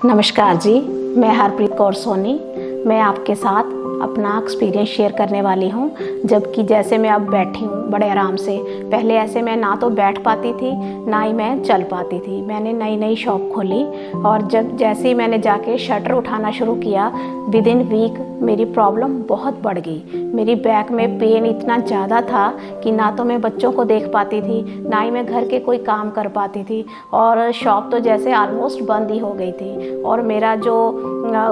नमस्कार जी, मैं हरप्रीत कौर सोनी। मैं आपके साथ अपना एक्सपीरियंस शेयर करने वाली हूँ। जबकि जैसे मैं अब बैठी हूँ बड़े आराम से, पहले ऐसे मैं ना तो बैठ पाती थी ना ही मैं चल पाती थी। मैंने नई नई शॉप खोली और जैसे ही मैंने जाके शटर उठाना शुरू किया, विद इन वीक मेरी प्रॉब्लम बहुत बढ़ गई। मेरी बैक में पेन इतना ज़्यादा था कि ना तो मैं बच्चों को देख पाती थी, ना ही मैं घर के कोई काम कर पाती थी, और शॉप तो जैसे ऑलमोस्ट बंद ही हो गई थी। और मेरा जो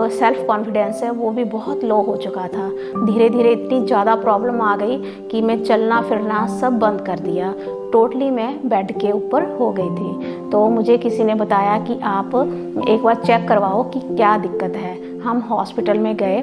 सेल्फ कॉन्फिडेंस है वो भी बहुत लो हो चुका था। धीरे धीरे इतनी ज़्यादा प्रॉब्लम आ गई कि मैं चलना फिरना सब बंद कर दिया। टोटली मैं बेड के ऊपर हो गई थी। तो मुझे किसी ने बताया कि आप एक बार चेक करवाओ कि क्या दिक्कत है। हम हॉस्पिटल में गए,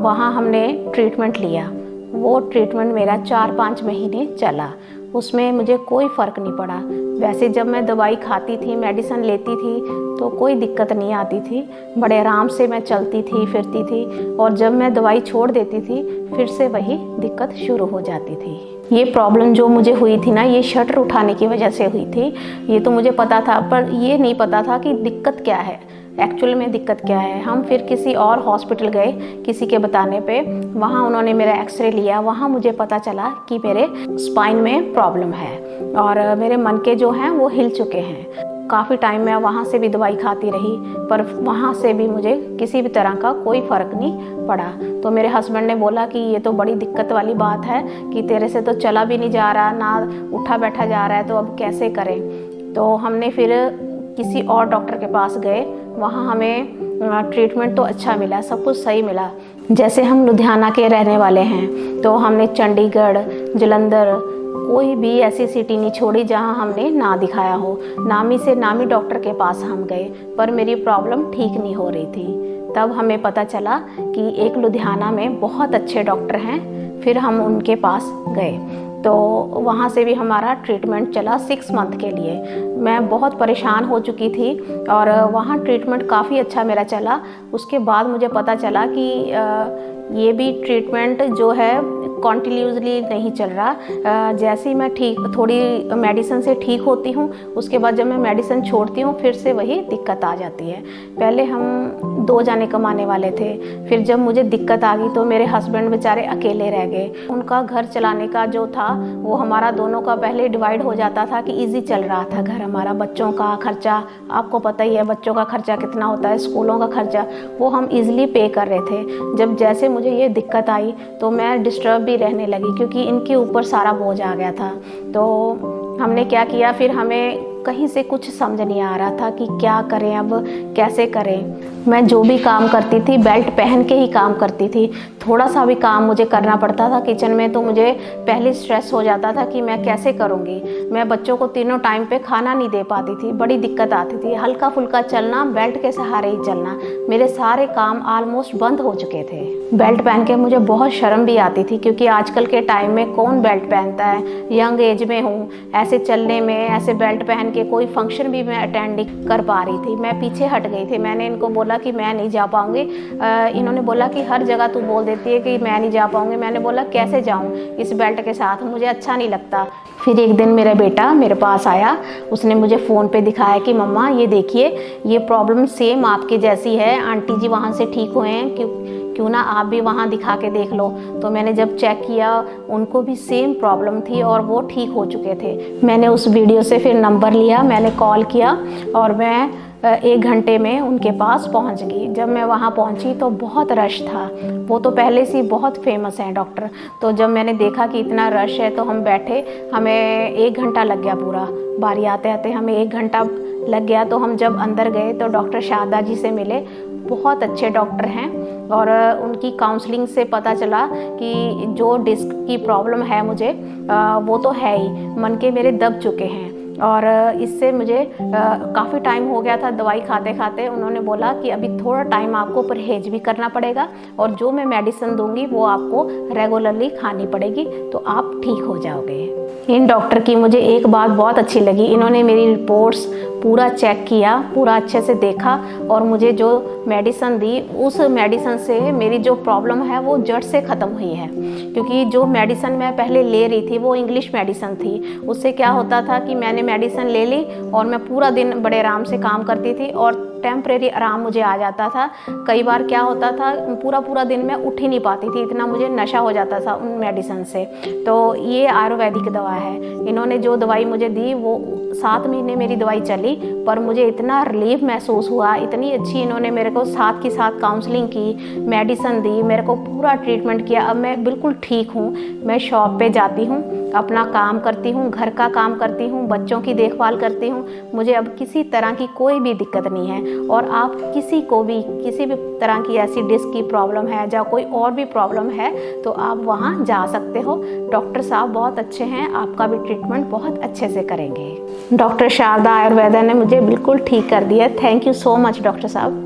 वहाँ हमने ट्रीटमेंट लिया। वो ट्रीटमेंट मेरा 4-5 महीने चला। उसमें मुझे कोई फ़र्क नहीं पड़ा। वैसे जब मैं दवाई खाती थी, मेडिसिन लेती थी, तो कोई दिक्कत नहीं आती थी। बड़े आराम से मैं चलती थी फिरती थी। और जब मैं दवाई छोड़ देती थी, फिर से वही दिक्कत शुरू हो जाती थी। ये प्रॉब्लम जो मुझे हुई थी ना, ये शटर उठाने की वजह से हुई थी। ये तो मुझे पता था, पर ये नहीं पता था कि दिक्कत क्या है, एक्चुअल में दिक्कत क्या है। हम फिर किसी और हॉस्पिटल गए किसी के बताने पे। वहाँ उन्होंने मेरा एक्सरे लिया। वहाँ मुझे पता चला कि मेरे स्पाइन में प्रॉब्लम है और मेरे मन के जो हैं वो हिल चुके हैं। काफ़ी टाइम मैं वहाँ से भी दवाई खाती रही, पर वहाँ से भी मुझे किसी भी तरह का कोई फ़र्क नहीं पड़ा। तो मेरे हस्बैंड ने बोला कि ये तो बड़ी दिक्कत वाली बात है कि तेरे से तो चला भी नहीं जा रहा, ना उठा बैठा जा रहा है, तो अब कैसे करें। तो हमने फिर किसी और डॉक्टर के पास गए। वहाँ हमें ट्रीटमेंट तो अच्छा मिला, सब कुछ सही मिला। जैसे हम लुधियाना के रहने वाले हैं, तो हमने चंडीगढ़, जालंधर, कोई भी ऐसी सिटी नहीं छोड़ी जहाँ हमने ना दिखाया हो। नामी से नामी डॉक्टर के पास हम गए, पर मेरी प्रॉब्लम ठीक नहीं हो रही थी। तब हमें पता चला कि एक लुधियाना में बहुत अच्छे डॉक्टर हैं। फिर हम उनके पास गए, तो वहाँ से भी हमारा ट्रीटमेंट चला 6 मंथ के लिए। मैं बहुत परेशान हो चुकी थी और वहाँ ट्रीटमेंट काफ़ी अच्छा मेरा चला। उसके बाद मुझे पता चला कि ये भी ट्रीटमेंट जो है कॉन्टिन्यूसली नहीं चल रहा। जैसे ही मैं थोड़ी मेडिसिन से ठीक होती हूँ, उसके बाद जब मैं मेडिसिन छोड़ती हूँ फिर से वही दिक्कत आ जाती है। पहले हम 2 जाने कमाने वाले थे, फिर जब मुझे दिक्कत आ गई तो मेरे हस्बैंड बेचारे अकेले रह गए। उनका घर चलाने का जो था वो हमारा दोनों का पहले डिवाइड हो जाता था कि ईजी चल रहा था घर हमारा। बच्चों का खर्चा आपको पता ही है, बच्चों का खर्चा कितना होता है, स्कूलों का खर्चा, वो हम ईजिली पे कर रहे थे। जब जैसे मुझे ये दिक्कत आई तो मैं डिस्टर्ब भी रहने लगी, क्योंकि इनके ऊपर सारा बोझ आ गया था। तो हमने क्या किया, फिर हमें कहीं से कुछ समझ नहीं आ रहा था कि क्या करें, अब कैसे करें। मैं जो भी काम करती थी बेल्ट पहन के ही काम करती थी। थोड़ा सा भी काम मुझे करना पड़ता था किचन में तो मुझे पहले स्ट्रेस हो जाता था कि मैं कैसे करूँगी। मैं बच्चों को तीनों टाइम पे खाना नहीं दे पाती थी, बड़ी दिक्कत आती थी। हल्का फुल्का चलना, बेल्ट के सहारे ही चलना, मेरे सारे काम ऑलमोस्ट बंद हो चुके थे। बेल्ट पहन के मुझे बहुत शर्म भी आती थी, क्योंकि आजकल के टाइम में कौन बेल्ट पहनता है। यंग एज में हूँ, ऐसे चलने में, ऐसे बेल्ट पहन के कोई फंक्शन भी मैं अटेंड नहीं कर पा रही थी। मैं पीछे हट गई थी। मैंने इनको बोला कि मैं नहीं जा पाऊँगी। इन्होंने बोला कि हर जगह तू बोल देती है कि मैं नहीं जा पाऊँगी। मैंने बोला कैसे जाऊँ इस बेल्ट के साथ, मुझे अच्छा नहीं लगता। फिर एक दिन मेरा बेटा मेरे पास आया, उसने मुझे फ़ोन पे दिखाया कि मम्मा ये देखिए, ये प्रॉब्लम सेम आपके जैसी है, आंटी जी वहाँ से ठीक हुए हैं, क्यों ना आप भी वहाँ दिखा के देख लो। तो मैंने जब चेक किया, उनको भी सेम प्रॉब्लम थी और वो ठीक हो चुके थे। मैंने उस वीडियो से फिर नंबर लिया, मैंने कॉल किया और मैं 1 घंटे में उनके पास पहुंच गई। जब मैं वहां पहुंची तो बहुत रश था। वो तो पहले से बहुत फेमस हैं डॉक्टर। तो जब मैंने देखा कि इतना रश है तो हम बैठे, हमें 1 घंटा लग गया पूरा। बारी आते आते हमें 1 घंटा लग गया। तो हम जब अंदर गए तो डॉक्टर शारदा जी से मिले। बहुत अच्छे डॉक्टर हैं और उनकी काउंसलिंग से पता चला कि जो डिस्क की प्रॉब्लम है मुझे, वो तो है ही, मन के मेरे दब चुके हैं। और इससे मुझे काफ़ी टाइम हो गया था दवाई खाते खाते। उन्होंने बोला कि अभी थोड़ा टाइम आपको परहेज भी करना पड़ेगा और जो मैं मेडिसिन दूंगी वो आपको रेगुलरली खानी पड़ेगी, तो आप ठीक हो जाओगे। इन डॉक्टर की मुझे एक बात बहुत अच्छी लगी, इन्होंने मेरी रिपोर्ट्स पूरा चेक किया, पूरा अच्छे से देखा और मुझे जो मेडिसिन दी, उस मेडिसिन से मेरी जो प्रॉब्लम है वो जड़ से ख़त्म हुई है। क्योंकि जो मेडिसिन मैं पहले ले रही थी वो इंग्लिश मेडिसिन थी। उससे क्या होता था कि मैंने मेडिसिन ले ली और मैं पूरा दिन बड़े आराम से काम करती थी और टेम्परेरी आराम मुझे आ जाता था। कई बार क्या होता था, पूरा पूरा दिन मैं उठ ही नहीं पाती थी, इतना मुझे नशा हो जाता था उन मेडिसिन से। तो ये आयुर्वेदिक दवा है। इन्होंने जो दवाई मुझे दी वो 7 महीने मेरी दवाई चली, पर मुझे इतना रिलीफ महसूस हुआ, इतनी अच्छी इन्होंने मेरे को साथ के साथ काउंसलिंग की, मेडिसिन दी, मेरे को पूरा ट्रीटमेंट किया। अब मैं बिल्कुल ठीक हूँ। मैं शॉप पे जाती हूँ, अपना काम करती हूँ, घर का काम करती हूँ, बच्चों की देखभाल करती हूँ। मुझे अब किसी तरह की कोई भी दिक्कत नहीं है। और आप किसी को भी किसी भी तरह की ऐसी डिस्क की प्रॉब्लम है या कोई और भी प्रॉब्लम है तो आप वहाँ जा सकते हो। डॉक्टर साहब बहुत अच्छे हैं, आपका भी ट्रीटमेंट बहुत अच्छे से करेंगे। डॉक्टर शारदा आयुर्वेदा ने मुझे बिल्कुल ठीक कर दिया। Thank you so much doctor साहब।